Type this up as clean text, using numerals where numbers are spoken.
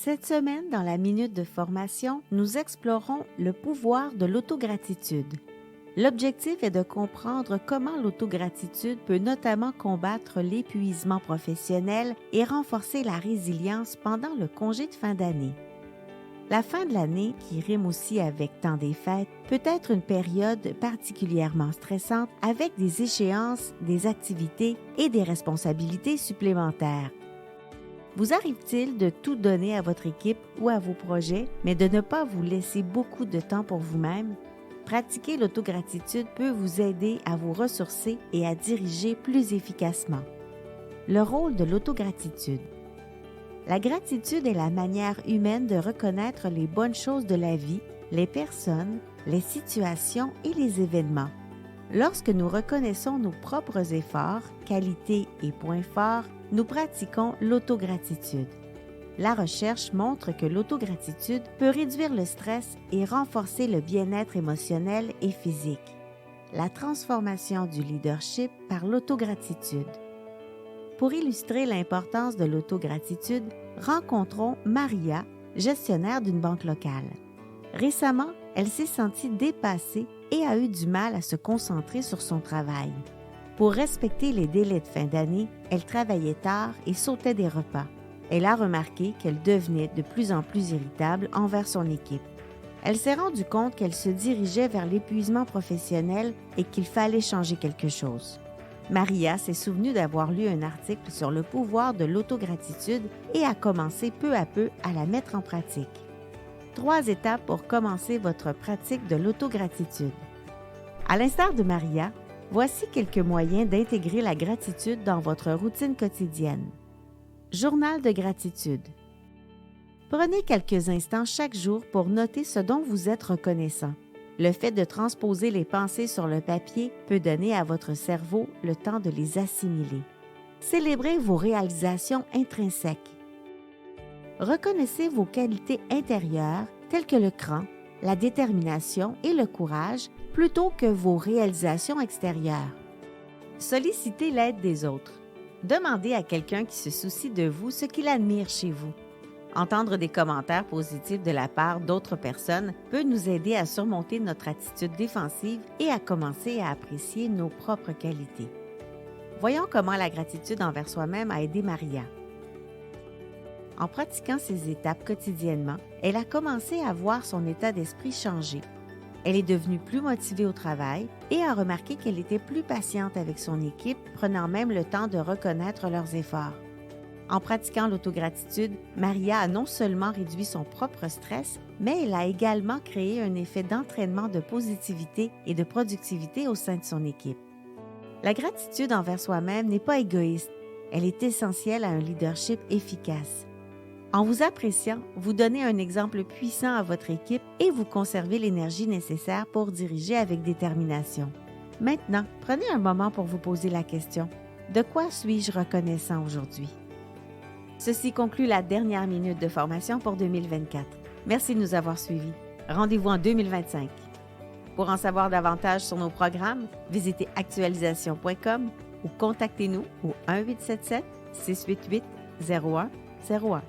Cette semaine, dans la minute de formation, nous explorons le pouvoir de l'autogratitude. L'objectif est de comprendre comment l'autogratitude peut notamment combattre l'épuisement professionnel et renforcer la résilience pendant le congé de fin d'année. La fin de l'année, qui rime aussi avec temps des fêtes, peut être une période particulièrement stressante avec des échéances, des activités et des responsabilités supplémentaires. Vous arrive-t-il de tout donner à votre équipe ou à vos projets, mais de ne pas vous laisser beaucoup de temps pour vous-même? Pratiquer l'autogratitude peut vous aider à vous ressourcer et à diriger plus efficacement. Le rôle de l'autogratitude. La gratitude est la manière humaine de reconnaître les bonnes choses de la vie, les personnes, les situations et les événements. Lorsque nous reconnaissons nos propres efforts, qualités et points forts, nous pratiquons l'autogratitude. La recherche montre que l'autogratitude peut réduire le stress et renforcer le bien-être émotionnel et physique. La transformation du leadership par l'autogratitude. Pour illustrer l'importance de l'autogratitude, rencontrons Maria, gestionnaire d'une banque locale. Récemment, elle s'est sentie dépassée et a eu du mal à se concentrer sur son travail. Pour respecter les délais de fin d'année, elle travaillait tard et sautait des repas. Elle a remarqué qu'elle devenait de plus en plus irritable envers son équipe. Elle s'est rendue compte qu'elle se dirigeait vers l'épuisement professionnel et qu'il fallait changer quelque chose. Maria s'est souvenue d'avoir lu un article sur le pouvoir de l'autogratitude et a commencé peu à peu à la mettre en pratique. 3 étapes pour commencer votre pratique de l'autogratitude. À l'instar de Maria, voici quelques moyens d'intégrer la gratitude dans votre routine quotidienne. Journal de gratitude. Prenez quelques instants chaque jour pour noter ce dont vous êtes reconnaissant. Le fait de transposer les pensées sur le papier peut donner à votre cerveau le temps de les assimiler. Célébrez vos réalisations intrinsèques. Reconnaissez vos qualités intérieures telles que le cran, la détermination et le courage plutôt que vos réalisations extérieures. Sollicitez l'aide des autres. Demandez à quelqu'un qui se soucie de vous ce qu'il admire chez vous. Entendre des commentaires positifs de la part d'autres personnes peut nous aider à surmonter notre attitude défensive et à commencer à apprécier nos propres qualités. Voyons comment la gratitude envers soi-même a aidé Maria. En pratiquant ces étapes quotidiennement, elle a commencé à voir son état d'esprit changer. Elle est devenue plus motivée au travail et a remarqué qu'elle était plus patiente avec son équipe, prenant même le temps de reconnaître leurs efforts. En pratiquant l'autogratitude, Maria a non seulement réduit son propre stress, mais elle a également créé un effet d'entraînement de positivité et de productivité au sein de son équipe. La gratitude envers soi-même n'est pas égoïste, elle est essentielle à un leadership efficace. En vous appréciant, vous donnez un exemple puissant à votre équipe et vous conservez l'énergie nécessaire pour diriger avec détermination. Maintenant, prenez un moment pour vous poser la question « De quoi suis-je reconnaissant aujourd'hui ?» Ceci conclut la dernière minute de formation pour 2024. Merci de nous avoir suivis. Rendez-vous en 2025. Pour en savoir davantage sur nos programmes, visitez actualisation.com ou contactez-nous au 1-877-688-0101.